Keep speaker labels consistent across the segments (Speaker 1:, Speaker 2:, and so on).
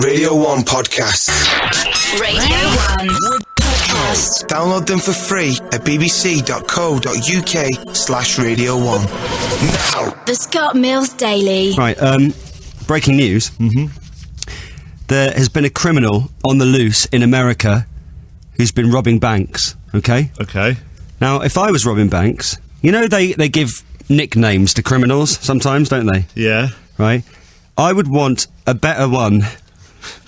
Speaker 1: Radio 1 Podcast.
Speaker 2: Radio 1 Podcast.
Speaker 1: Download them for free at bbc.co.uk/Radio 1. Now.
Speaker 2: The Scott Mills Daily.
Speaker 3: Right, breaking news. There has been a criminal on the loose in America who's been robbing banks, okay?
Speaker 4: Okay.
Speaker 3: Now, if I was robbing banks, you know they give nicknames to criminals sometimes, don't they?
Speaker 4: Yeah.
Speaker 3: Right? I would want a better one.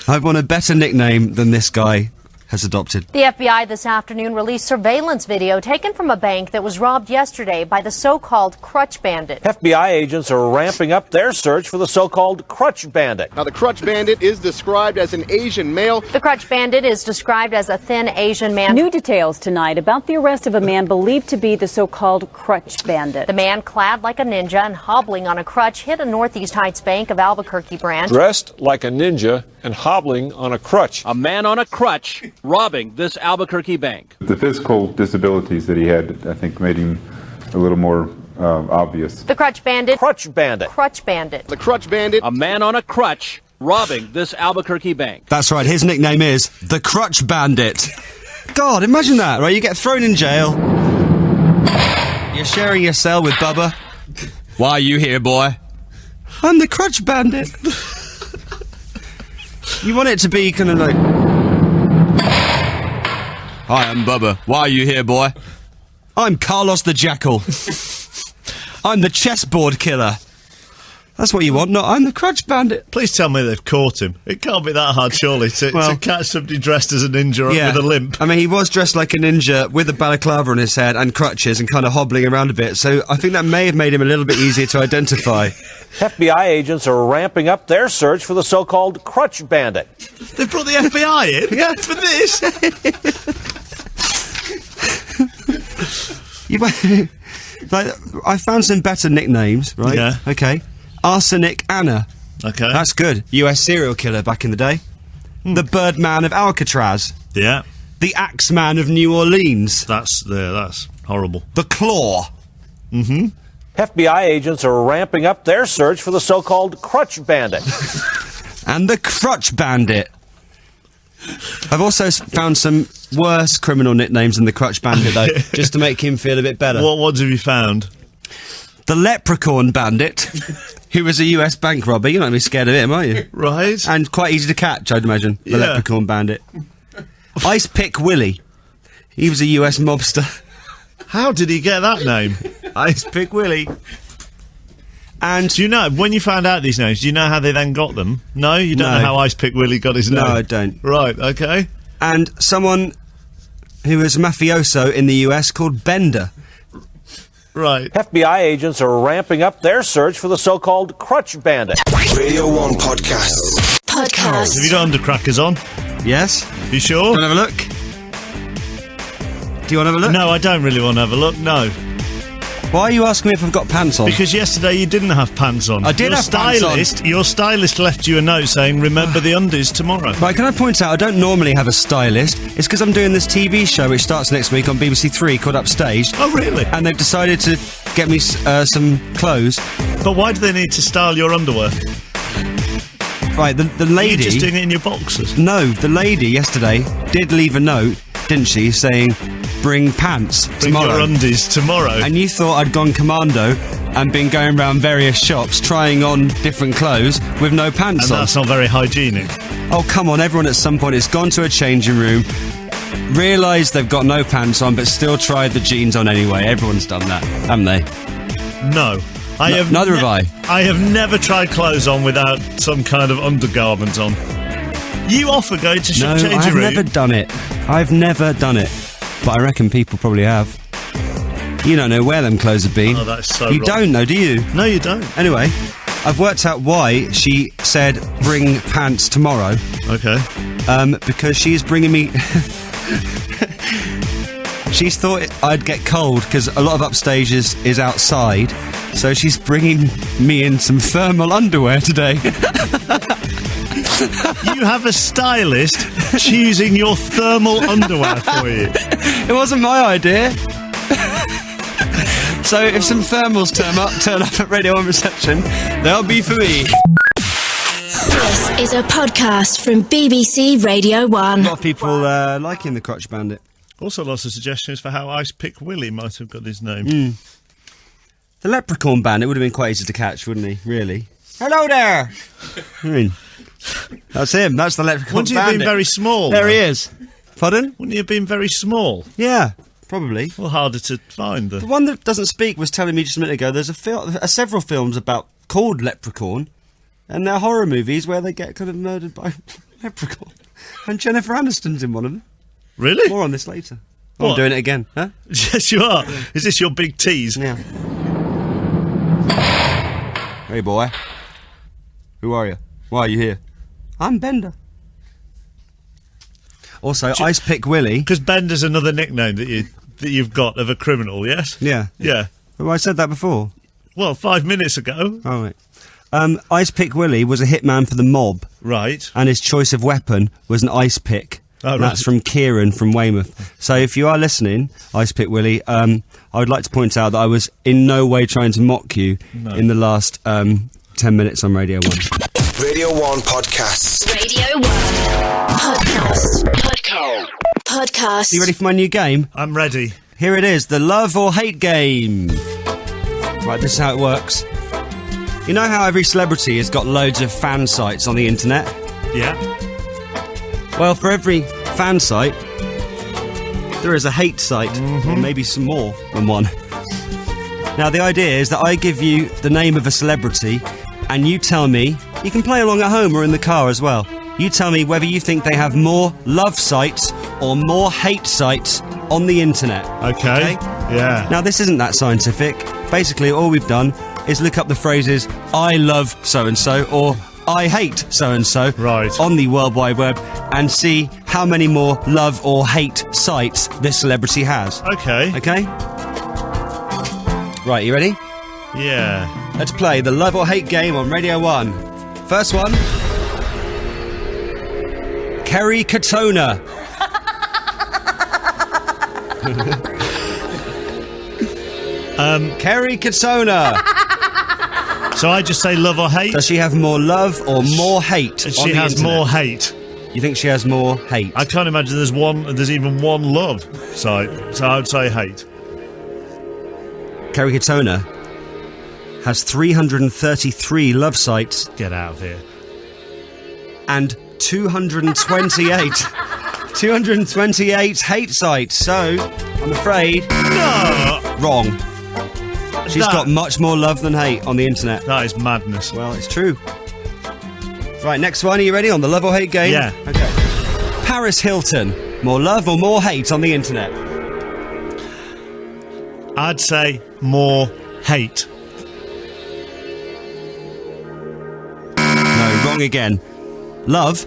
Speaker 3: I'd want a better nickname than this guy has adopted.
Speaker 5: The FBI this afternoon released surveillance video taken from a bank that was robbed yesterday by the so-called Crutch Bandit.
Speaker 6: FBI agents are ramping up their search for the so-called Crutch Bandit.
Speaker 7: Now, the Crutch Bandit is described as an Asian male.
Speaker 5: The Crutch Bandit is described as a thin Asian man.
Speaker 8: New details tonight about the arrest of a man believed to be the so-called Crutch Bandit.
Speaker 5: The man, clad like a ninja and hobbling on a crutch, hit a Northeast Heights Bank of Albuquerque branch.
Speaker 6: Dressed like a ninja and hobbling on a crutch.
Speaker 9: A man on a crutch robbing this Albuquerque bank.
Speaker 10: The physical disabilities that he had, I think, made him a little more obvious.
Speaker 5: The Crutch Bandit.
Speaker 6: Crutch Bandit.
Speaker 5: Crutch Bandit.
Speaker 7: The Crutch Bandit.
Speaker 9: A man on a crutch robbing this Albuquerque bank.
Speaker 3: That's right, his nickname is the Crutch Bandit. God, imagine that, right? You get thrown in jail. You're sharing your cell with Bubba. Why are you here, boy? I'm the Crutch Bandit. You want it to be kind of like... Hi, I'm Bubba. Why are you here, boy? I'm Carlos the Jackal. I'm the chessboard killer. That's what you want, not I'm the Crutch Bandit.
Speaker 4: Please tell me they've caught him. It can't be that hard, surely, to catch somebody dressed as a ninja with a limp.
Speaker 3: I mean, he was dressed like a ninja with a balaclava on his head and crutches and kind of hobbling around a bit, so I think that may have made him a little bit easier to identify.
Speaker 6: FBI agents are ramping up their search for the so-called Crutch Bandit.
Speaker 4: They've brought the FBI in?
Speaker 3: Yeah.
Speaker 4: For this?
Speaker 3: I found some better nicknames, right?
Speaker 4: Yeah.
Speaker 3: Okay. Arsenic Anna.
Speaker 4: Okay.
Speaker 3: That's good. US serial killer back in the day. The Birdman of Alcatraz.
Speaker 4: Yeah.
Speaker 3: The Axeman of New Orleans.
Speaker 4: That's horrible.
Speaker 3: The Claw.
Speaker 6: FBI agents are ramping up their search for the so-called Crutch Bandit.
Speaker 3: And the Crutch Bandit. I've also found some worse criminal nicknames than the Crutch Bandit, though, just to make him feel a bit better.
Speaker 4: What ones have you found?
Speaker 3: The Leprechaun Bandit, who was a US bank robber. You're not going to be scared of him, are you?
Speaker 4: Right.
Speaker 3: And quite easy to catch, I'd imagine. The Leprechaun Bandit. Ice Pick Willie. He was a US mobster.
Speaker 4: How did he get that name?
Speaker 3: Ice Pick Willie. And
Speaker 4: do you know, when you found out these names, do you know how they then got them? No? You don't know how Ice Pick Willie got his name?
Speaker 3: No, I don't.
Speaker 4: Right, okay.
Speaker 3: And someone who was a mafioso in the US called Bender.
Speaker 4: Right.
Speaker 6: FBI agents are ramping up their search for the so-called Crutch Bandit.
Speaker 1: Radio 1 Podcast.
Speaker 2: Podcast.
Speaker 4: Have you got undercrackers on?
Speaker 3: Yes.
Speaker 4: You sure?
Speaker 3: Want to have a look? Do you want to have a look?
Speaker 4: No, I don't really want to have a look, no.
Speaker 3: Why are you asking me if I've got pants on?
Speaker 4: Because yesterday you didn't have pants on.
Speaker 3: I did have pants on.
Speaker 4: Your stylist left you a note saying, remember the undies tomorrow.
Speaker 3: Right, can I point out, I don't normally have a stylist. It's because I'm doing this TV show which starts next week on BBC Three called Upstaged.
Speaker 4: Oh, really?
Speaker 3: And they've decided to get me some clothes.
Speaker 4: But why do they need to style your underwear?
Speaker 3: Right, the lady...
Speaker 4: Are you just doing it in your boxers?
Speaker 3: No, the lady yesterday did leave a note, didn't she, saying, bring pants tomorrow.
Speaker 4: Bring your undies tomorrow.
Speaker 3: And you thought I'd gone commando and been going around various shops trying on different clothes with no pants on.
Speaker 4: And that's not very hygienic.
Speaker 3: Oh, come on, everyone at some point has gone to a changing room, realised they've got no pants on, but still tried the jeans on anyway. Everyone's done that, haven't they?
Speaker 4: No.
Speaker 3: Neither have I.
Speaker 4: I have never tried clothes on without some kind of undergarment on. You often go to changing room.
Speaker 3: No, I've never done it. I've never done it. But I reckon people probably have. You don't know where them clothes have been.
Speaker 4: Oh, that's so
Speaker 3: You
Speaker 4: wrong.
Speaker 3: don't know, do you?
Speaker 4: No, you don't.
Speaker 3: Anyway, I've worked out why she said bring pants tomorrow.
Speaker 4: Okay.
Speaker 3: Because she's bringing me... She's thought I'd get cold because a lot of Upstage is outside. So she's bringing me in some thermal underwear today.
Speaker 4: You have a stylist choosing your thermal underwear for you.
Speaker 3: It wasn't my idea. So if some thermals turn up at Radio 1 reception, they'll be for me.
Speaker 2: This is a podcast from BBC Radio 1.
Speaker 3: A lot of people liking the Crutch Bandit.
Speaker 4: Also, lots of suggestions for how Ice Pick Willie might have got his name.
Speaker 3: The Leprechaun Bandit would have been quite easy to catch, wouldn't he? Really? Hello there! I mean, that's him. That's the Leprechaun
Speaker 4: Wouldn't he
Speaker 3: Bandit.
Speaker 4: have been very small?
Speaker 3: There
Speaker 4: though?
Speaker 3: he is. Pardon?
Speaker 4: Wouldn't he have been very small?
Speaker 3: Yeah, probably.
Speaker 4: Well, harder to find.
Speaker 3: The one that doesn't speak was telling me just a minute ago there's several films called Leprechaun, and they're horror movies where they get kind of murdered by Leprechaun. And Jennifer Aniston's in one of them.
Speaker 4: Really?
Speaker 3: More on this later.
Speaker 4: What?
Speaker 3: I'm doing it again, huh?
Speaker 4: Yes, you are. Is this your big tease?
Speaker 3: Yeah. Hey, boy. Who are you? Why are you here? I'm Bender. Also, Ice Pick Willie.
Speaker 4: Because Bender's another nickname that you've got of a criminal, yes?
Speaker 3: Yeah.
Speaker 4: Yeah.
Speaker 3: Well, I said that before.
Speaker 4: Well, 5 minutes ago.
Speaker 3: Oh, right. Ice Pick Willie was a hitman for the mob.
Speaker 4: Right.
Speaker 3: And his choice of weapon was an ice pick.
Speaker 4: Oh, right.
Speaker 3: That's from Kieran from Weymouth. So if you are listening, Ice Pick Willie, I would like to point out that I was in no way trying to mock you in the last 10 minutes on Radio 1.
Speaker 1: Radio 1 Podcasts.
Speaker 2: Radio 1 Podcast.
Speaker 3: You ready for my new game?
Speaker 4: I'm ready.
Speaker 3: Here it is, the love or hate game. Right, this is how it works. You know how every celebrity has got loads of fan sites on the internet?
Speaker 4: Yeah.
Speaker 3: Well, for every fan site, there is a hate site, or maybe some more than one. Now, the idea is that I give you the name of a celebrity, and you tell me, you can play along at home or in the car as well, you tell me whether you think they have more love sites or more hate sites on the internet.
Speaker 4: Okay. Yeah.
Speaker 3: Now, this isn't that scientific. Basically, all we've done is look up the phrases, I love so-and-so, or I hate so-and-so on the World Wide Web and see how many more love or hate sites this celebrity has.
Speaker 4: Okay.
Speaker 3: Okay? Right, you ready?
Speaker 4: Yeah.
Speaker 3: Let's play the love or hate game on Radio 1. First one. Kerry Katona. Kerry Katona.
Speaker 4: So I just say love or hate?
Speaker 3: Does she have more love or more hate?
Speaker 4: She has more hate.
Speaker 3: You think she has more hate?
Speaker 4: I can't imagine there's even one love site, so I would say hate.
Speaker 3: Kerry Katona has 333 love sites.
Speaker 4: Get out of here.
Speaker 3: And 228 hate sites. So, I'm afraid...
Speaker 4: No!
Speaker 3: Wrong. She's got much more love than hate on the internet.
Speaker 4: That is madness.
Speaker 3: Well, it's true. Right, next one. Are you ready on the love or hate game?
Speaker 4: Yeah.
Speaker 3: Okay. Paris Hilton. More love or more hate on the internet?
Speaker 4: I'd say more hate.
Speaker 3: No, wrong again. Love,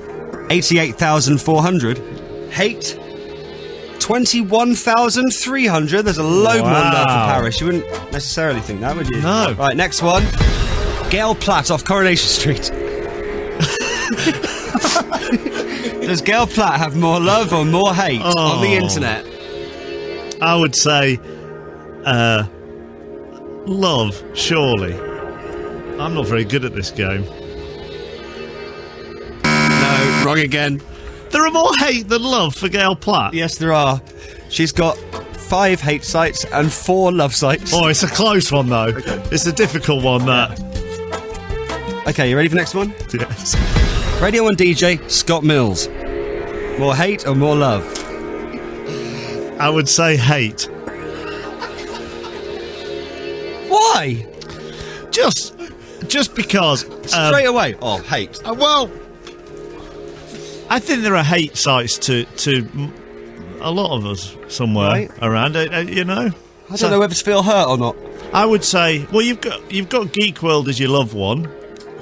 Speaker 3: 88,400. Hate, 21,300. There's a load more love for Paris. You wouldn't necessarily think that, would you?
Speaker 4: No.
Speaker 3: Right, next one. Gail Platt off Coronation Street. Does Gail Platt have more love or more hate on the internet?
Speaker 4: I would say love, surely. I'm not very good at this game.
Speaker 3: No, wrong again.
Speaker 4: There are more hate than love for Gail Platt.
Speaker 3: Yes, there are. She's got 5 hate sites and 4 love sites.
Speaker 4: Oh, it's a close one, though.
Speaker 3: Okay.
Speaker 4: It's a difficult one, that.
Speaker 3: Okay, you ready for the next one?
Speaker 4: Yes.
Speaker 3: Radio 1 DJ, Scott Mills. More hate or more love?
Speaker 4: I would say hate.
Speaker 3: Why?
Speaker 4: Just because...
Speaker 3: Straight away. Oh, hate.
Speaker 4: Well... I think there are hate sites to a lot of us somewhere around. You know,
Speaker 3: I don't know whether to feel hurt or not.
Speaker 4: I would say, well, you've got Geek World as your loved one,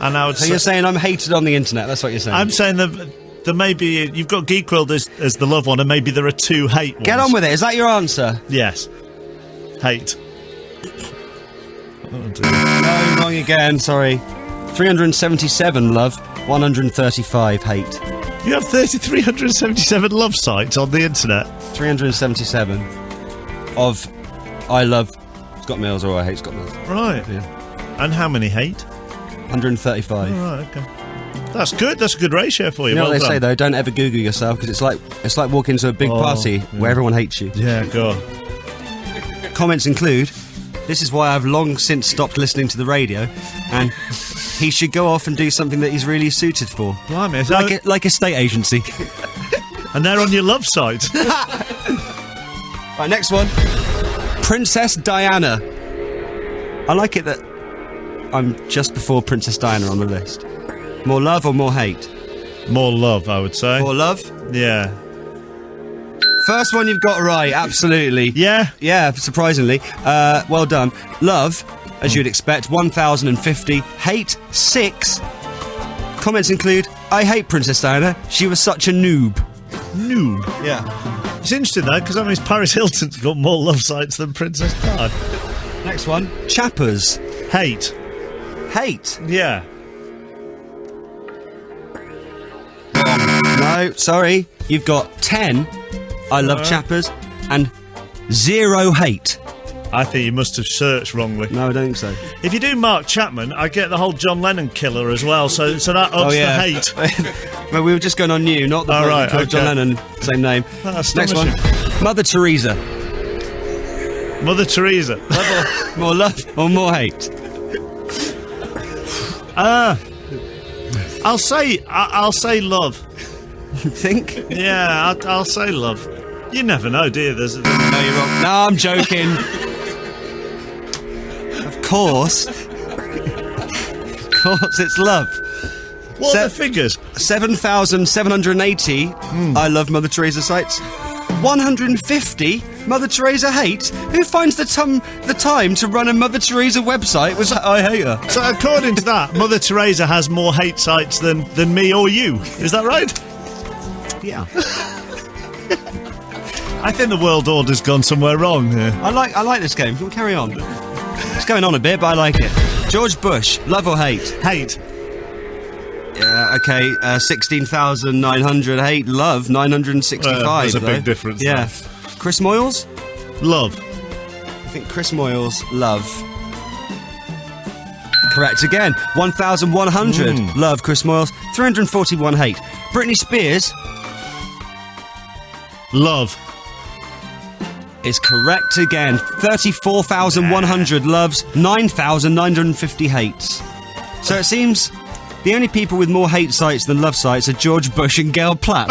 Speaker 4: and I would.
Speaker 3: So you're saying I'm hated on the internet? That's what you're saying.
Speaker 4: I'm saying that there may be you've got Geek World as the loved one, and maybe there are 2 hate ones.
Speaker 3: Get on with it. Is that your answer?
Speaker 4: Yes, hate.
Speaker 3: No, wrong again. Sorry. 377 love, 135 hate.
Speaker 4: You have 377 love sites on the internet.
Speaker 3: 377 of I love Scott Mills or I hate Scott Mills.
Speaker 4: Right.
Speaker 3: Yeah.
Speaker 4: And how many hate?
Speaker 3: 135.
Speaker 4: Oh, right, okay. That's good. That's a good ratio for you.
Speaker 3: You know
Speaker 4: well
Speaker 3: what they
Speaker 4: done.
Speaker 3: say though? Don't ever Google yourself because it's like walking to a big party where everyone hates you.
Speaker 4: Yeah, go on.
Speaker 3: Comments include, "This is why I've long since stopped listening to the radio," and "He should go off and do something that he's really suited for."
Speaker 4: Blimey,
Speaker 3: Like a state agency.
Speaker 4: And they're on your love site.
Speaker 3: Right, next one. Princess Diana. I like it that I'm just before Princess Diana on the list. More love or more hate?
Speaker 4: More love, I would say.
Speaker 3: More love?
Speaker 4: Yeah.
Speaker 3: First one you've got right, absolutely.
Speaker 4: Yeah?
Speaker 3: Yeah, surprisingly. Well done. Love, as you'd expect, 1,050. Hate, 6. Comments include, "I hate Princess Diana. She was such a noob."
Speaker 4: Noob?
Speaker 3: Yeah.
Speaker 4: It's interesting, though, because that means Paris Hilton's got more love sites than Princess Di.
Speaker 3: Next one. Chappers.
Speaker 4: Hate.
Speaker 3: Hate?
Speaker 4: Yeah.
Speaker 3: No, sorry. You've got 10, I love Chappers, and 0 hate.
Speaker 4: I think you must have searched wrongly.
Speaker 3: No, I don't think so.
Speaker 4: If you do Mark Chapman, I get the whole John Lennon killer as well, so that ups the hate.
Speaker 3: Well, we were just going on you, not the
Speaker 4: right, okay.
Speaker 3: John Lennon, same name.
Speaker 4: That's
Speaker 3: Next one. Mother Teresa.
Speaker 4: Mother Teresa.
Speaker 3: More love or more hate?
Speaker 4: I'll say love.
Speaker 3: You think?
Speaker 4: Yeah, I'll say love. You never know, do you?
Speaker 3: No, you're wrong. No, I'm joking. Of course, it's love.
Speaker 4: What are the figures?
Speaker 3: 7,780 I love Mother Teresa sites. 150 Mother Teresa hate. Who finds the time to run a Mother Teresa website with I hate her?
Speaker 4: So according to that, Mother Teresa has more hate sites than me or you. Is that right?
Speaker 3: Yeah.
Speaker 4: I think the world order's gone somewhere wrong here.
Speaker 3: I like this game. We'll carry on. It's going on a bit, but I like it. George Bush, love or hate?
Speaker 4: Hate.
Speaker 3: Yeah, okay. 16,900 hate. Love 965.
Speaker 4: There's a
Speaker 3: though.
Speaker 4: big difference.
Speaker 3: Yeah.
Speaker 4: There.
Speaker 3: Chris Moyles,
Speaker 4: love.
Speaker 3: I think Chris Moyles, love. Correct again. 1,100 love Chris Moyles. 341 hate. Britney Spears,
Speaker 4: love.
Speaker 3: is correct again. 34,100 loves, 9,950 hates. So it seems the only people with more hate sites than love sites are George Bush and Gail Platt.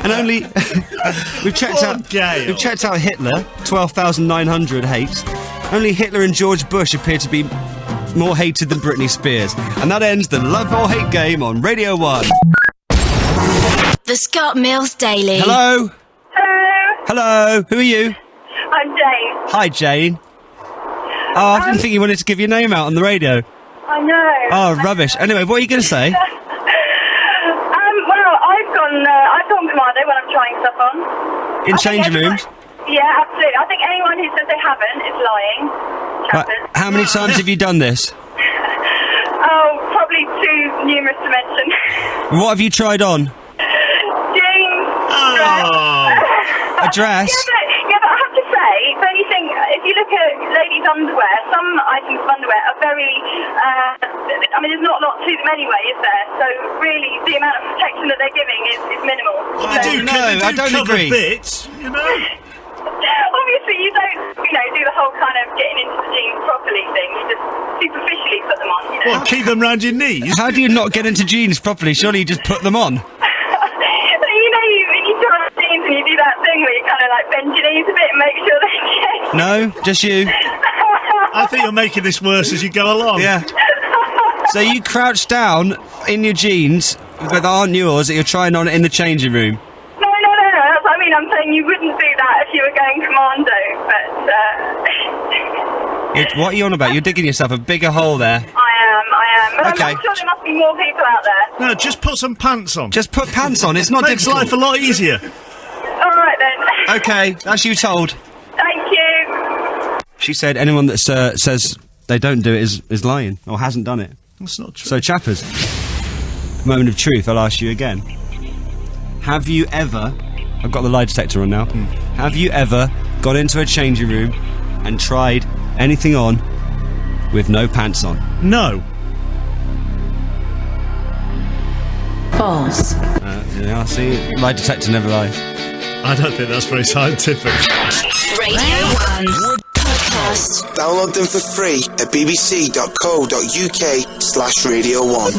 Speaker 3: And only we've checked out Hitler, 12,900 hates. Only Hitler and George Bush appear to be more hated than Britney Spears. And that ends the love or hate game on Radio 1.
Speaker 2: The Scott Mills Daily.
Speaker 3: Hello.
Speaker 11: Hello.
Speaker 3: Hello. Who are you?
Speaker 11: I'm Jane.
Speaker 3: Hi, Jane. Oh, I didn't think you wanted to give your name out on the radio.
Speaker 11: I know.
Speaker 3: Oh, rubbish. Anyway, what are you going to say?
Speaker 11: Well, I've gone commando when I'm trying stuff on.
Speaker 3: In changing rooms?
Speaker 11: Yeah, absolutely. I think anyone who says they haven't is lying. Chappers.
Speaker 3: How many times have you done this?
Speaker 11: Oh, probably too numerous to mention.
Speaker 3: What have you tried on?
Speaker 11: Jeans.
Speaker 3: A dress?
Speaker 11: Yeah, but I have to say, the only thing, if you look at ladies' underwear, some items of underwear are very, there's not a lot to them anyway, is there? So really, the amount of protection that they're giving is minimal.
Speaker 4: Well,
Speaker 11: so,
Speaker 3: I don't agree.
Speaker 4: Bits, you know.
Speaker 11: Obviously, you don't, do the whole kind of getting into the jeans properly thing. You just superficially put them on,
Speaker 4: What, keep them round your knees?
Speaker 3: How do you not get into jeans properly? Surely you just put them on.
Speaker 11: You put on jeans and you do that thing where you kind of like bend your knees a bit and make sure they change.
Speaker 3: No, just you.
Speaker 4: I think you're making this worse as you go along.
Speaker 3: Yeah. So you crouch down in your jeans that aren't yours that you're trying on in the changing room.
Speaker 11: No. That's what I mean. I'm saying you wouldn't do that if you were going commando, but...
Speaker 3: What are you on about? You're digging yourself a bigger hole there.
Speaker 11: I am. But
Speaker 3: Okay.
Speaker 11: I'm sure there must be more people out there.
Speaker 4: No, just put some pants on.
Speaker 3: Just put pants on. It's not
Speaker 4: Makes
Speaker 3: difficult.
Speaker 4: life a lot easier.
Speaker 11: All right, then.
Speaker 3: Okay, that's you told.
Speaker 11: Thank you.
Speaker 3: She said anyone that says they don't do it is lying or hasn't done it.
Speaker 4: That's not true.
Speaker 3: So, chappers, moment of truth, I'll ask you again. Have you ever... I've got the lie detector on now. Have you ever got into a changing room and tried anything on with no pants on.
Speaker 4: No.
Speaker 2: False.
Speaker 3: Yeah, see, lie detector never lies.
Speaker 4: I don't think that's very scientific.
Speaker 2: Radio 1 podcast.
Speaker 1: Download them for free at bbc.co.uk/Radio1.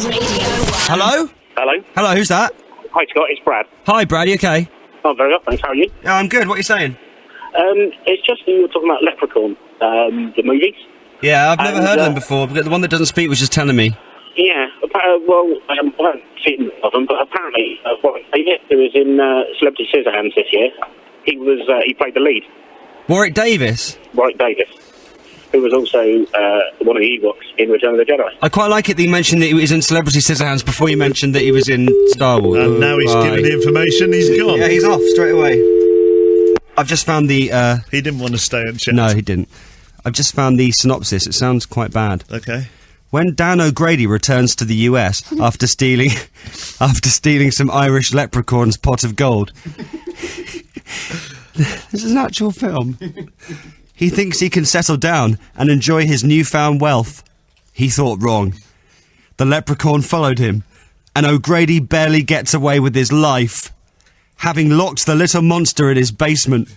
Speaker 3: Hello?
Speaker 12: Hello.
Speaker 3: Hello, who's that?
Speaker 12: Hi, Scott. It's Brad.
Speaker 3: Hi, Brad, you okay?
Speaker 12: I'm very well, thanks. How are you?
Speaker 3: Yeah, I'm good. What are you saying?
Speaker 12: It's just you were talking about Leprechaun, the movies.
Speaker 3: Yeah, I've never heard of them before, but the one that doesn't speak was just telling me.
Speaker 12: Yeah, well, I haven't seen of them, but apparently, Warwick Davis, who was in Celebrity Scissorhands this year, he played the lead.
Speaker 3: Warwick Davis?
Speaker 12: Warwick Davis, who was also one of the Ewoks in Return of the Jedi.
Speaker 3: I quite like it that you mentioned that he was in Celebrity Scissorhands before you mentioned that he was in Star Wars.
Speaker 4: And now he's giving the information, he's gone.
Speaker 3: Yeah, he's off straight away. I've just found the...
Speaker 4: He didn't want to stay and chat.
Speaker 3: No, he didn't. I've just found the synopsis. It sounds quite bad.
Speaker 4: Okay.
Speaker 3: When Dan O'Grady returns to the US after stealing some Irish leprechaun's pot of gold. This is an actual film. He thinks he can settle down and enjoy his newfound wealth. He thought wrong. The leprechaun followed him, and O'Grady barely gets away with his life, having locked the little monster in his basement.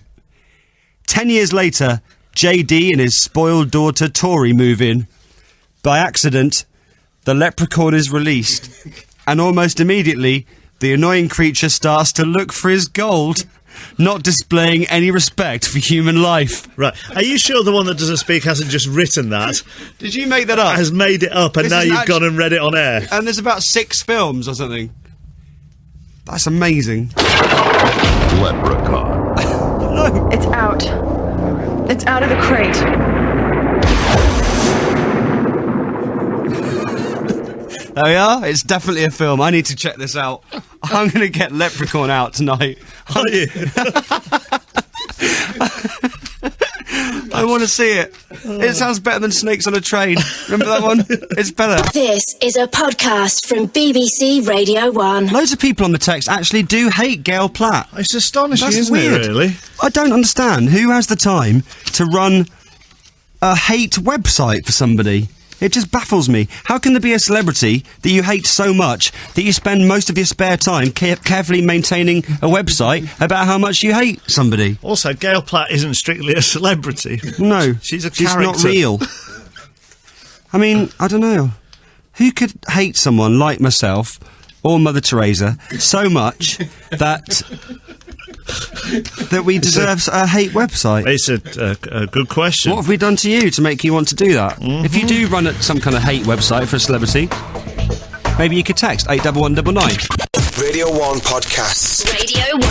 Speaker 3: 10 years later, JD and his spoiled daughter Tori move in. By accident, the leprechaun is released, and almost immediately, the annoying creature starts to look for his gold, not displaying any respect for human life.
Speaker 4: Right. Are you sure the one that doesn't speak hasn't just written that?
Speaker 3: Did you make that up?
Speaker 4: Has made it up, and
Speaker 3: This
Speaker 4: now
Speaker 3: is
Speaker 4: you've gone and read it on air.
Speaker 3: And there's about 6 films or something. That's amazing.
Speaker 13: Leprechaun.
Speaker 3: No.
Speaker 14: It's out. It's out of the crate.
Speaker 3: There we are. It's definitely a film. I need to check this out. I'm going to get Leprechaun out tonight.
Speaker 4: Are you?
Speaker 3: I want to see it. It sounds better than Snakes on a Train. Remember that one? It's better.
Speaker 2: This is a podcast from BBC Radio 1.
Speaker 3: Loads of people on the text actually do hate Gail Platt.
Speaker 4: It's astonishing,
Speaker 3: That's
Speaker 4: isn't
Speaker 3: weird.
Speaker 4: it, really?
Speaker 3: I don't understand. Who has the time to run a hate website for somebody? It just baffles me. How can there be a celebrity that you hate so much that you spend most of your spare time carefully maintaining a website about how much you hate somebody?
Speaker 4: Also, Gail Platt isn't strictly a celebrity.
Speaker 3: No.
Speaker 4: She's
Speaker 3: not
Speaker 4: character.
Speaker 3: real. I mean, I don't know. Who could hate someone like myself or Mother Teresa so much that we deserve a hate website?
Speaker 4: It's a good question.
Speaker 3: What have we done to you to make you want to do that? If you do run some kind of hate website for a celebrity, maybe you could text 81199.
Speaker 1: Radio 1 Podcasts.
Speaker 2: Radio 1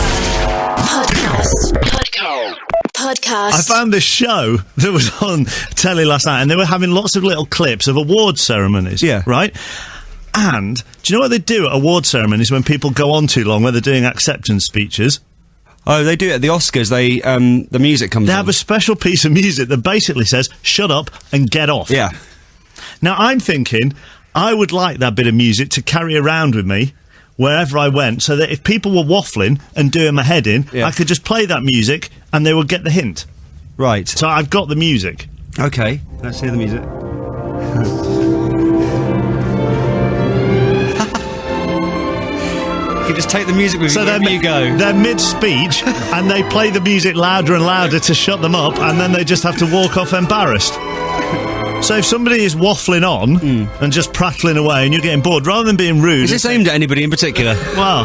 Speaker 2: podcast.
Speaker 4: I found this show that was on telly last night, and they were having lots of little clips of award ceremonies.
Speaker 3: Yeah.
Speaker 4: Right? And do you know what they do at award ceremonies when people go on too long, where they're doing acceptance speeches?
Speaker 3: Oh, they do it at the Oscars. They the music comes
Speaker 4: They
Speaker 3: on.
Speaker 4: have a special piece of music that basically says, shut up and get off.
Speaker 3: Yeah.
Speaker 4: Now, I'm thinking I would like that bit of music to carry around with me wherever I went, so that if people were waffling and doing my head in, I could just play that music and they would get the hint.
Speaker 3: Right.
Speaker 4: So I've got the music.
Speaker 3: Okay, let's hear the music. You just take the music with you wherever you go.
Speaker 4: They're mid-speech, and they play the music louder and louder to shut them up, and then they just have to walk off embarrassed. So if somebody is waffling on and just prattling away and you're getting bored, rather than being rude...
Speaker 3: Is this aimed at anybody in particular?
Speaker 4: Well,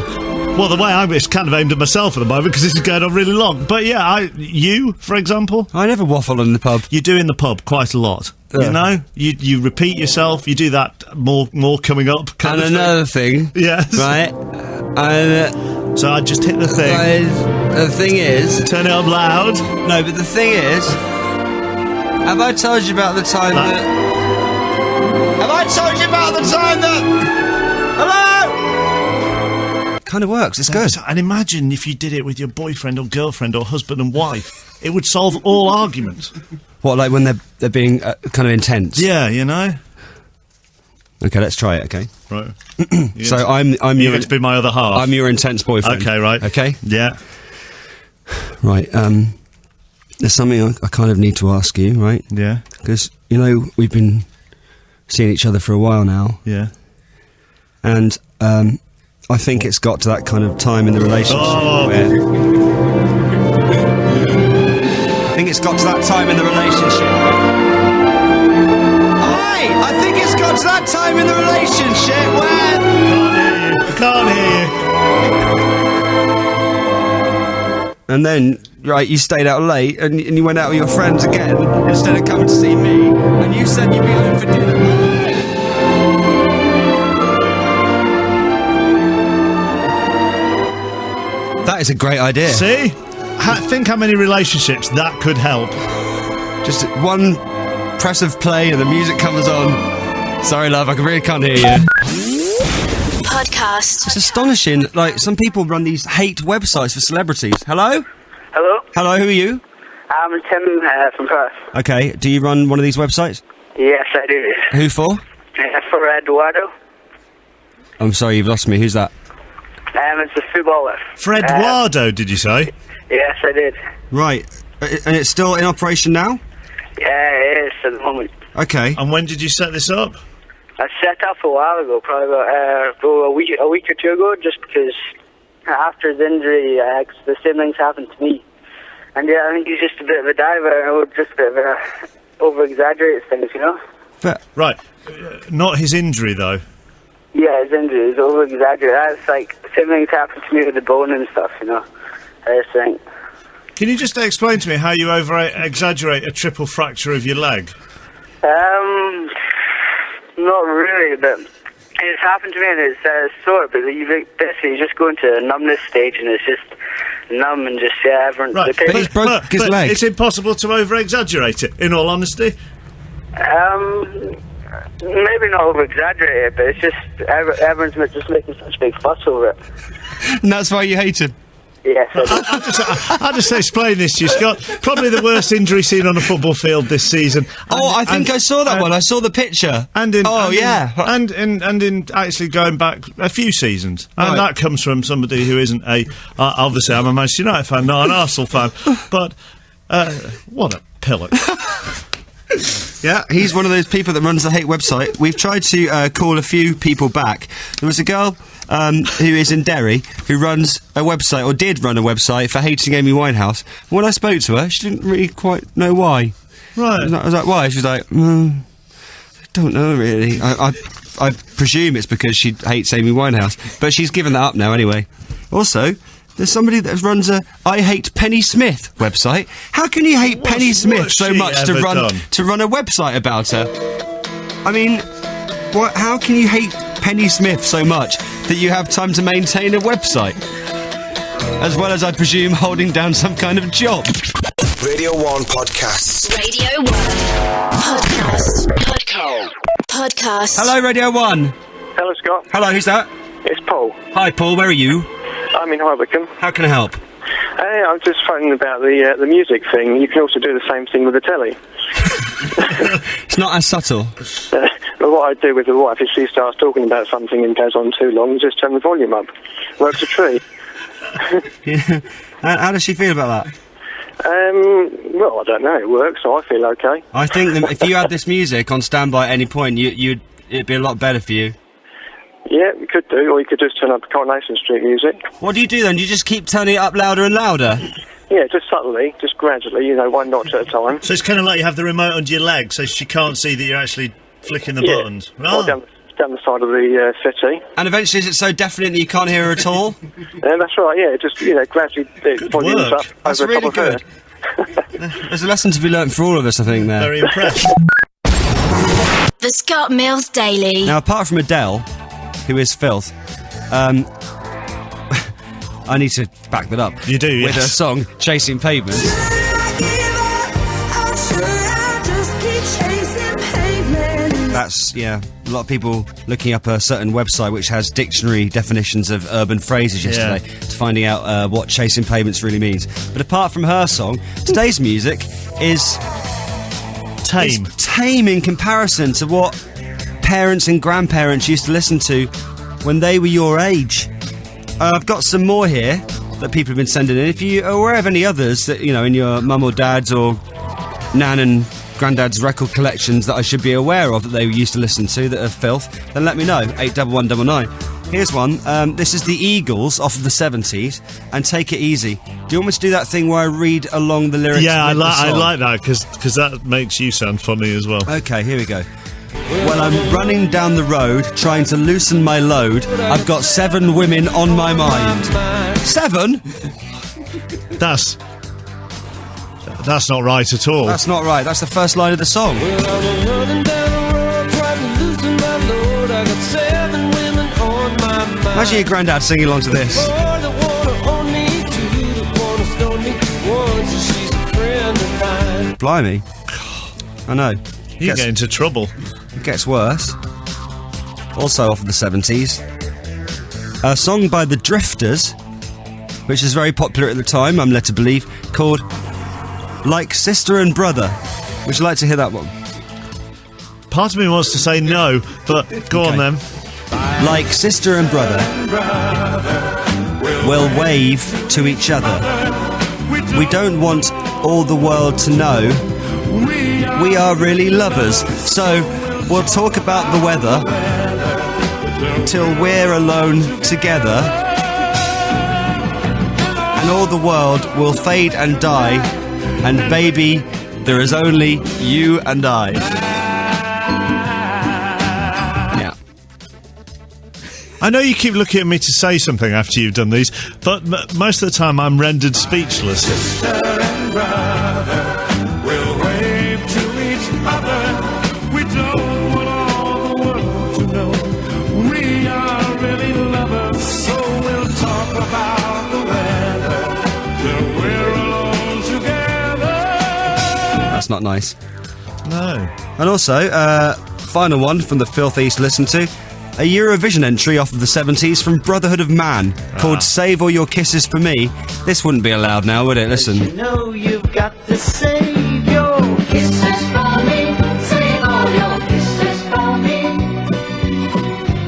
Speaker 4: the way it's kind of aimed at myself at the moment, because this is going on really long. But yeah, you, for example...
Speaker 3: I never waffle in the pub.
Speaker 4: You do in the pub quite a lot. You know? You repeat yourself, you do that more coming up kind of
Speaker 3: another thing.
Speaker 4: Yes.
Speaker 3: Right. And
Speaker 4: so I just hit the thing.
Speaker 3: The thing is...
Speaker 4: Turn it up loud.
Speaker 3: No, but the thing is... Have I told you about the time that... Have I told you about the time that... Hello? Kind of works, it's good.
Speaker 4: And imagine if you did it with your boyfriend or girlfriend or husband and wife. It would solve all arguments.
Speaker 3: What, like when they're being kind of intense?
Speaker 4: Yeah, you know.
Speaker 3: Okay, let's try it, okay?
Speaker 4: Right.
Speaker 3: So I'm
Speaker 4: you're going to be my other half.
Speaker 3: I'm your intense boyfriend.
Speaker 4: Okay, right.
Speaker 3: Okay?
Speaker 4: Yeah.
Speaker 3: Right, there's something I kind of need to ask you, right?
Speaker 4: Yeah.
Speaker 3: Because, you know, we've been seen each other for a while now.
Speaker 4: Yeah.
Speaker 3: And I think it's got to that kind of time in the relationship where... I think it's got to that time in the relationship I think it's got to that time in the relationship where...
Speaker 4: I can't hear you.
Speaker 3: And then, right, you stayed out late and you went out with your friends again instead of coming to see me. And you said you'd be home for dinner. That is a great idea.
Speaker 4: See? Think how many relationships that could help.
Speaker 3: Just one press of play and the music comes on. Sorry, love, I really can't hear you.
Speaker 2: Podcast.
Speaker 3: It's astonishing. Like, some people run these hate websites for celebrities. Hello?
Speaker 13: Hello?
Speaker 3: Hello, who are you?
Speaker 13: I'm Tim from Perth.
Speaker 3: Okay, do you run one of these websites?
Speaker 13: Yes, I do.
Speaker 3: Who for?
Speaker 13: For Eduardo.
Speaker 3: I'm sorry, you've lost me. Who's that?
Speaker 13: It's a footballer.
Speaker 4: Fred Eduardo, did you say?
Speaker 13: Yes, I did.
Speaker 3: Right. And it's still in operation now?
Speaker 13: Yeah, it is at the moment.
Speaker 3: Okay.
Speaker 4: And when did you set this up?
Speaker 13: I set up a while ago, probably about a week or two ago, just because after his injury, the same things happened to me. And yeah, I think he's just a bit of a diver, or just a bit of a over-exaggerates things, you know?
Speaker 4: Right. Not his injury, though.
Speaker 13: Yeah, his injury is over-exaggerated. That's like, the same things happened to me with the bone and stuff, you know? I just think.
Speaker 4: Can you just explain to me how you over-exaggerate a triple fracture of your leg?
Speaker 13: Not really, but it's happened to me and it's sore, but you just go into a numbness stage and it's just numb and just, everyone...
Speaker 4: Right, but his leg. It's impossible to over-exaggerate it, in all honesty.
Speaker 13: Maybe not over-exaggerate it, but it's just, everyone's just making such a big fuss over it.
Speaker 3: And that's why you hate him?
Speaker 13: Yes,
Speaker 3: I'll
Speaker 4: just explain this to you, Scott. Probably the worst injury seen on a football field this season.
Speaker 3: I think I saw that one. I saw the picture.
Speaker 4: And in actually going back a few seasons. And that comes from somebody who isn't obviously I'm a Manchester United fan, not an Arsenal fan. But what a pillock.
Speaker 3: Yeah, he's one of those people that runs the hate website. We've tried to call a few people back. There was a girl who is in Derry who runs a website, or did run a website, for hating Amy Winehouse. When I spoke to her, she didn't really quite know why.
Speaker 4: Right.
Speaker 3: I was like, why? She was like, I don't know really. I presume it's because she hates Amy Winehouse. But she's given that up now anyway. Also, there's somebody that runs a I Hate Penny Smith website. How can you hate Penny Smith so much to run a website about her? I mean, how can you hate Penny Smith so much that you have time to maintain a website? As well as, I presume, holding down some kind of job.
Speaker 1: Radio 1 Podcasts.
Speaker 2: Radio 1 Podcast.
Speaker 3: Hello, Radio 1.
Speaker 15: Hello, Scott.
Speaker 3: Hello, who's that?
Speaker 15: It's Paul.
Speaker 3: Hi, Paul, where are you?
Speaker 15: I'm in High Wycombe.
Speaker 3: How can I help?
Speaker 15: I'm just phoning about the music thing. You can also do the same thing with the telly.
Speaker 3: It's not as subtle.
Speaker 15: But what I do with the wife is she starts talking about something and goes on too long, just turn the volume up. Works a treat.
Speaker 3: Yeah. How does she feel about that?
Speaker 15: Well, I don't know. It works, so I feel okay.
Speaker 3: I think that if you had this music on standby at any point, it'd be a lot better for you.
Speaker 15: Yeah, you could do, or you could just turn up Coronation Street music.
Speaker 3: What do you do then? Do you just keep turning it up louder and louder?
Speaker 15: Yeah, just subtly, just gradually, one notch at a time.
Speaker 4: So it's kind of like you have the remote under your leg, so she can't see that you're actually flicking the buttons.
Speaker 15: Or down the side of the settee.
Speaker 3: And eventually is it so deafening that you can't hear her at all?
Speaker 15: Yeah, that's right, yeah, just, gradually volumes up
Speaker 3: That's
Speaker 15: over
Speaker 3: really
Speaker 15: top of
Speaker 3: good. There's a lesson to be learnt for all of us, I think, there.
Speaker 4: Very impressed.
Speaker 2: The Scott Mills Daily.
Speaker 3: Now, apart from Adele, who is filth, I need to back that up.
Speaker 4: You do, yes.
Speaker 3: With her song, Chasing Pavements. That's, a lot of people looking up a certain website which has dictionary definitions of urban phrases yesterday to finding out what chasing pavements really means. But apart from her song, today's music is
Speaker 4: tame.
Speaker 3: It's tame in comparison to what parents and grandparents used to listen to when they were your age. I've got some more here that people have been sending in. If you are aware of any others that, in your mum or dad's or nan and Grandad's record collections that I should be aware of that they used to listen to that are filth, then let me know. 81199. Here's one. This is the Eagles off of the 70s, and Take It Easy. Do you want me to do that thing where I read along the lyrics?
Speaker 4: Yeah, I
Speaker 3: song?
Speaker 4: like that because that makes you sound funny as well.
Speaker 3: Okay, here we go. When I'm running down the road, trying to loosen my load, I've got 7 women on my mind. 7?
Speaker 4: That's not right at all.
Speaker 3: That's not right. That's the first line of the song. Imagine your granddad singing along to this. Blimey. I know.
Speaker 4: You get into trouble.
Speaker 3: It gets worse. Also off of the 70s. A song by the Drifters, which is very popular at the time, I'm led to believe, called Like Sister and Brother. Would you like to hear that one?
Speaker 4: Part of me wants to say no, but go on then.
Speaker 3: Like sister and brother, we'll wave to each other. We don't want all the world to know we are really lovers. So we'll talk about the weather till we're alone together, and all the world will fade and die, and baby, there is only you and I.
Speaker 4: I know you keep looking at me to say something after you've done these, but most of the time I'm rendered speechless.
Speaker 16: We'll wave to each other. We don't want all the world to know we are really lovers. So we'll talk about the weather till we're alone together.
Speaker 3: That's not nice.
Speaker 4: No.
Speaker 3: And also, final one from the Filth East listen to. A Eurovision entry off of the 70s from Brotherhood of Man called Save All Your Kisses For Me. This wouldn't be allowed now, would it? Listen.
Speaker 16: You know you've got to save your kisses for me. Save all your kisses for me.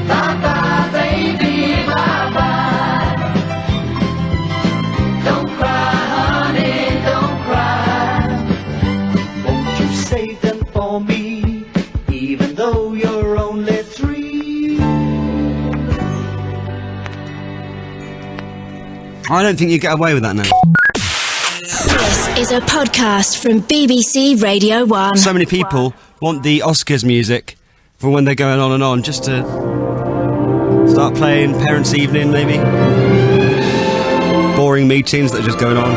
Speaker 16: Bye-bye, baby, bye-bye. Don't cry, honey, don't cry. Won't you save them for me, even though you're only 3?
Speaker 3: I don't think you get away with that now.
Speaker 2: This is a podcast from BBC Radio 1.
Speaker 3: So many people want the Oscars music for when they're going on and on, just to start playing Parents' Evening, maybe. Boring meetings that are just going on.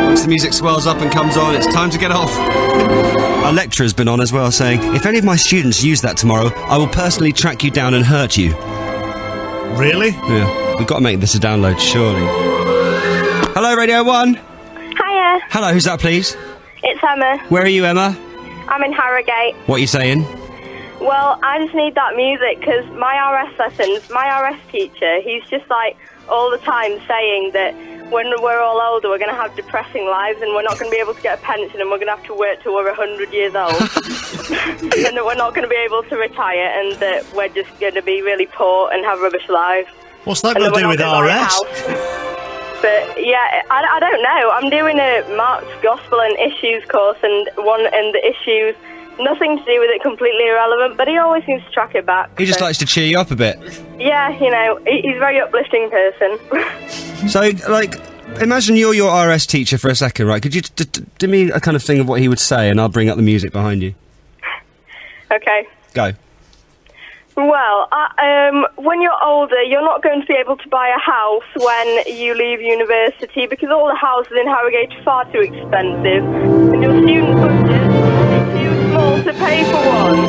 Speaker 3: Once the music swells up and comes on, it's time to get off. Our lecturer's been on as well, saying, if any of my students use that tomorrow, I will personally track you down and hurt you.
Speaker 4: Really?
Speaker 3: Yeah. We've got to make this a download, surely. Hello, Radio 1.
Speaker 17: Hiya.
Speaker 3: Hello, who's that, please?
Speaker 17: It's Emma.
Speaker 3: Where are you, Emma?
Speaker 17: I'm in Harrogate.
Speaker 3: What are you saying?
Speaker 17: Well, I just need that music because my RS lessons, my RS teacher, he's just like all the time saying that when we're all older, we're going to have depressing lives and we're not going to be able to get a pension and we're going to have to work till we're 100 years old. And that we're not going to be able to retire and that we're just going to be really poor and have rubbish lives.
Speaker 4: What's that got to do with RS?
Speaker 17: But yeah, I don't know. I'm doing a Mark's Gospel and Issues course, and the issues, nothing to do with it, completely irrelevant. But he always seems to track it back.
Speaker 3: He just likes to cheer you up a bit.
Speaker 17: Yeah, you know, he's a very uplifting person.
Speaker 3: So, like, imagine you're your RS teacher for a second, right? Could you do me a kind of thing of what he would say, and I'll bring up the music behind you.
Speaker 17: Okay.
Speaker 3: Go.
Speaker 17: Well, when you're older, you're not going to be able to buy a house when you leave university because all the houses in Harrogate are far too expensive, and your student budget is too small to pay for one.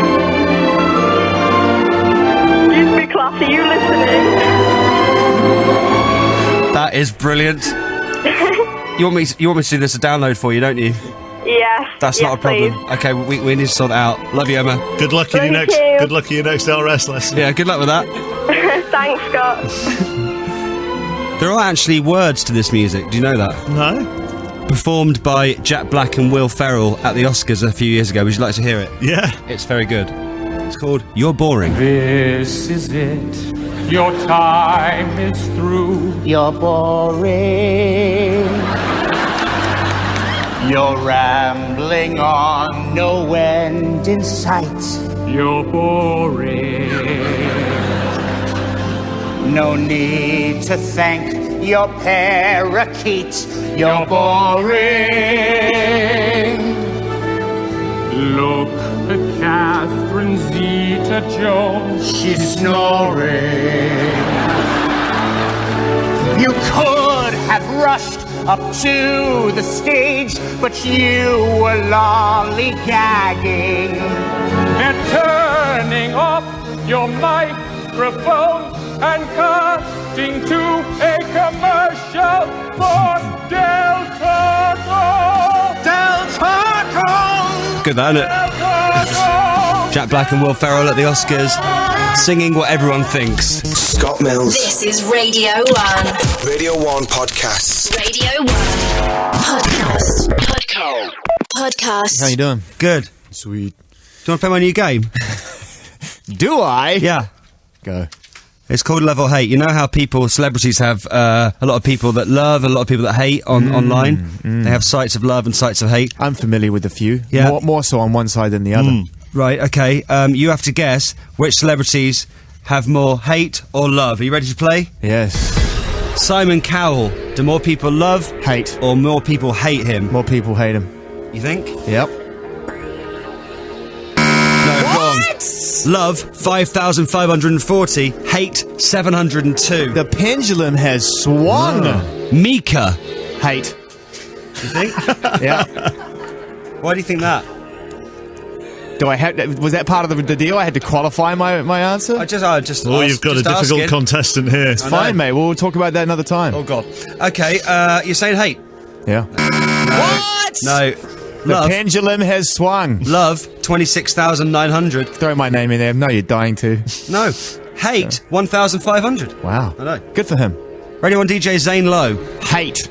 Speaker 17: Excuse me, class, are you listening?
Speaker 3: That is brilliant. You want me to do this a download for you, don't you?
Speaker 17: Yes.
Speaker 3: That's not a problem.
Speaker 17: Please.
Speaker 3: Okay, we need to sort that out. Love you, Emma.
Speaker 4: Good luck in your next. Good luck in your next RS lesson.
Speaker 3: Yeah, good luck with that.
Speaker 17: Thanks, Scott.
Speaker 3: There are actually words to this music. Do you know that?
Speaker 4: No.
Speaker 3: Performed by Jack Black and Will Ferrell at the Oscars a few years ago. Would you like to hear it?
Speaker 4: Yeah.
Speaker 3: It's very good. It's called You're Boring.
Speaker 16: This is it. Your time is through. You're boring. You're rambling on
Speaker 18: no end in sight.
Speaker 16: You're boring.
Speaker 18: No need to thank your parakeet. You're boring.
Speaker 16: Look at Catherine Zeta-Jones.
Speaker 18: She's snoring. You could have rushed up to the stage, but you were lollygagging.
Speaker 16: And turning off your microphone and cutting to a commercial for Del Taco. Del Taco.
Speaker 3: Good, that, isn't it? Jack Black and Will Ferrell at the Oscars, singing what everyone thinks.
Speaker 1: Scott Mills.
Speaker 2: This is Radio 1.
Speaker 1: Radio 1 Podcasts.
Speaker 2: Radio 1 Podcast.
Speaker 19: How you doing?
Speaker 3: Good.
Speaker 19: Sweet.
Speaker 3: Do you want to play my new game?
Speaker 19: Do I?
Speaker 3: Yeah.
Speaker 19: Go.
Speaker 3: It's called Love or Hate. You know how celebrities have a lot of people that love, a lot of people that hate online? They have sites of love and sites of hate.
Speaker 19: I'm familiar with a few.
Speaker 3: Yeah.
Speaker 19: More so on one side than the other.
Speaker 3: Right, okay. You have to guess which celebrities have more hate or love. Are you ready to play?
Speaker 19: Yes.
Speaker 3: Simon Cowell. Do more people love,
Speaker 19: hate,
Speaker 3: or more people hate him?
Speaker 19: More people hate him.
Speaker 3: You think?
Speaker 19: Yep.
Speaker 3: No, wrong. Love, 5,540. Hate, 702.
Speaker 19: The pendulum has swung.
Speaker 3: Mika.
Speaker 19: Hate.
Speaker 3: You think?
Speaker 19: Yeah.
Speaker 3: Why do you think that?
Speaker 19: Was that part of the deal? I had to qualify my answer?
Speaker 3: I just
Speaker 4: Oh, you've got a difficult contestant here.
Speaker 19: It's fine, mate. We'll talk about that another time.
Speaker 3: Oh, God. Okay, you're saying hate?
Speaker 19: Yeah.
Speaker 3: What? No.
Speaker 19: The
Speaker 3: Love.
Speaker 19: pendulum has swung.
Speaker 3: Love, 26,900.
Speaker 19: Throw my name in there. No, you're dying to.
Speaker 3: No. Hate, 1,500.
Speaker 19: Wow.
Speaker 3: I know.
Speaker 19: Good for him.
Speaker 3: Radio 1 DJ Zane Lowe.
Speaker 19: Hate.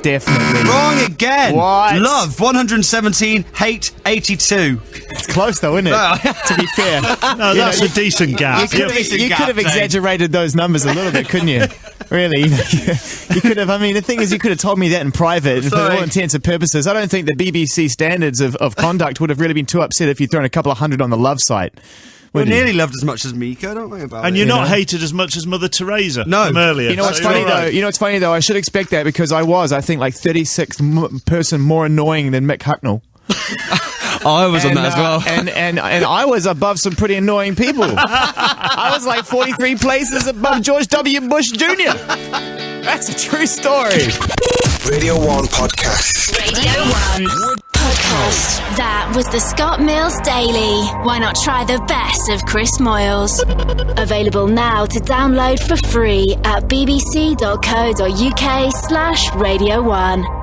Speaker 19: Definitely.
Speaker 3: Wrong again.
Speaker 19: What?
Speaker 3: Love, 117. Hate, 82.
Speaker 19: It's close though, isn't it? To be fair.
Speaker 4: No, that's a decent gap.
Speaker 19: You could have exaggerated those numbers a little bit, couldn't you? Really? You could have. I mean, the thing is, you could have told me that in private for all intents and purposes. I don't think the BBC standards of conduct would have really been too upset if you'd thrown a couple of hundred on the love site.
Speaker 3: We're nearly loved as much as Mika, don't we?
Speaker 4: And you're not hated as much as Mother Teresa from earlier.
Speaker 19: You know what's funny though? You know what's funny though? I should expect that because I think, like 36th person more annoying than Mick Hucknell.
Speaker 3: I was on that as well.
Speaker 19: And I was above some pretty annoying people. I was like 43 places above George W. Bush Jr. That's a true story.
Speaker 1: Radio 1 Podcast.
Speaker 2: Radio 1 Podcast. That was the Scott Mills Daily. Why not try the best of Chris Moyles? Available now to download for free at bbc.co.uk/Radio 1.